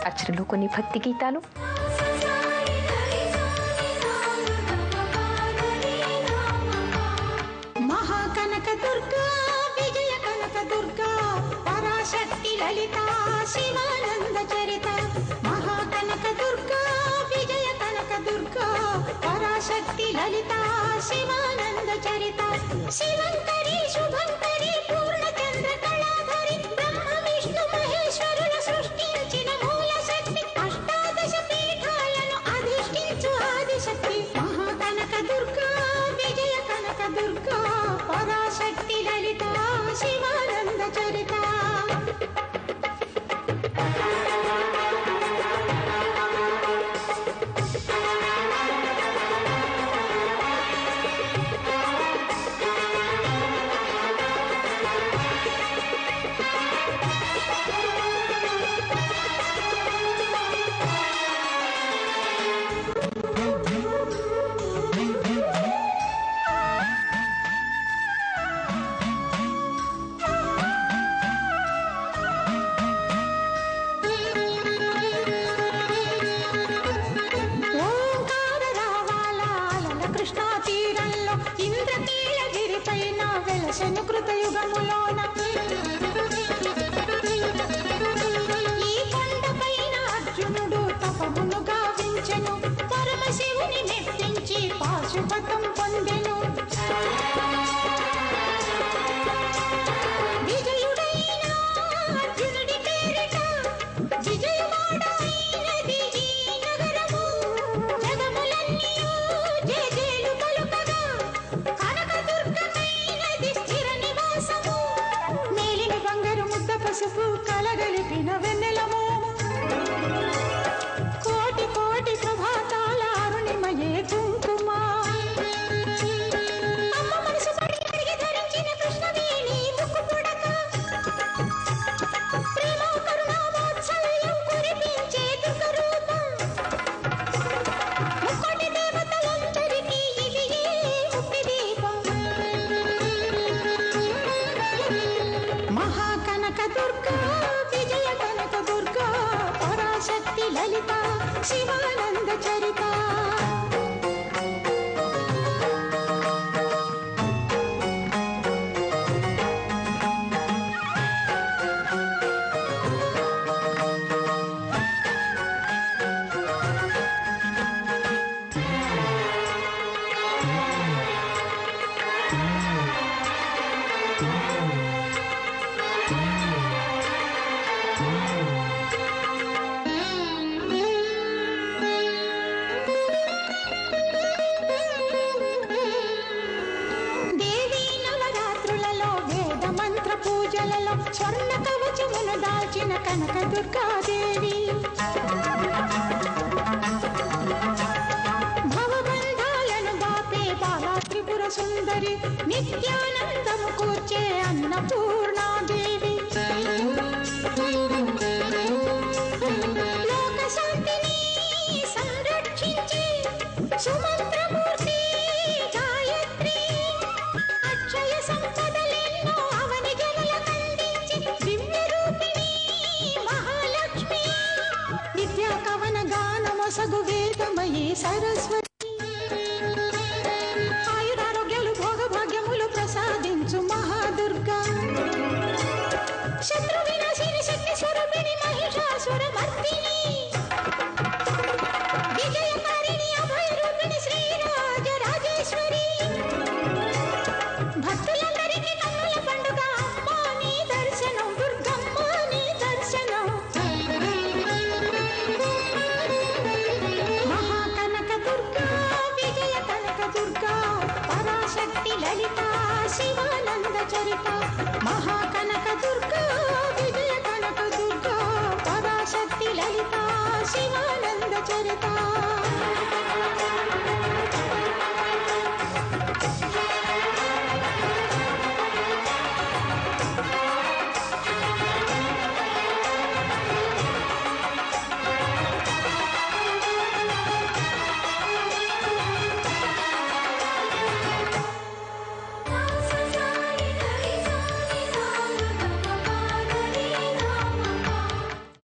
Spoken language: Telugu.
అచ్చరులో కొన్ని భక్తి గీతాలు, మహాకనక దుర్గా విజయ కనక దుర్గా పరాశక్తి లలిత శివానంద చరిత. మహాకనక దుర్గా విజయ కనక దుర్గా పరాశక్తి లలిత శివానంద చరిత. శివంకరి శుభంకరి పూర్ణచంద్ర కళాధరి బ్రహ్మ విష్ణు మహేశ్వరుల సృష్టించిన మూల శక్తి. అష్టాదశ పీఠాలను అధిష్ఠించు ఆదిశక్తి. మహాకనక దుర్గా విజయ కనక దుర్గా పరాశక్తి లలిత శివానంద చరిత. కృతయుగములోన ఈ కొండపైన అర్జునుడు తపమును గావించెను. పరమశివుని మెప్పించి పాశుపతం పొందెను. విజయుడైన అర్జునుడి పేరిట విజయవాడైనది ఈ నగరము. జగములన్నీ జేజేలు పలుకగా కనకదుర్గమైనది స్థిర నివాసము. మేలిమి బంగారు ముద్ద పసుపు కలగలిపిన వెన్నెల మోము. కోటి కోటి ప్రభాతాల అరుణిమయే కుంకుమ. అమ్మ మనసు పడి అడిగి ధరించిన కృష్ణవేణి ముక్కు పుడక. ప్రేమ కరుణ వాత్సల్యం కురిపించే దుర్గ రూపం. ముక్కోటి దేవతలందరికీ ఇది ముక్తి దీపం. మహాకనక దుర్గా విజయ కనక దుర్గా పరాశక్తి లలిత శివానంద చరిత. దేవీ నవరాత్రులలో వేద మంత్ర పూజలలో స్వర్ణ కవచమును దాల్చిన కనక దుర్గాదేవి. భవబంధాలను బాపే బాలా త్రిపుర సుందరి. నిత్యానందము కూర్చే అన్నపూర్ణాదేవి. లోక శాంతిని సంరక్షించే సుమంత్రమూర్తి గాయత్రి. అక్షయ సంపదలెన్నో అవని జనులకందించి దివ్య రూపిణి మహాలక్ష్మి. విద్యా కవన గానమొసగు వేదమయీ సరస్వతి. ఆయురారోగ్యాలు భోగభాగ్యములు ప్రసాదించు మహాదుర్గా. శత్రు వినాశిని శక్తి స్వరూపిణి మహిషాసుర మర్దిని. విజయకారిణి అభయరూపిణి శ్రీరాజ రాజేశ్వరి. భక్తులందరికీ కన్నుల పండుగ అమ్మా నీ దర్శనం. దుర్గమ్మ నీ దర్శనం. మహాకనక దుర్గా విజయ కనక దుర్గా పరాశక్తి లలిత శివానంద చరిత. మహాక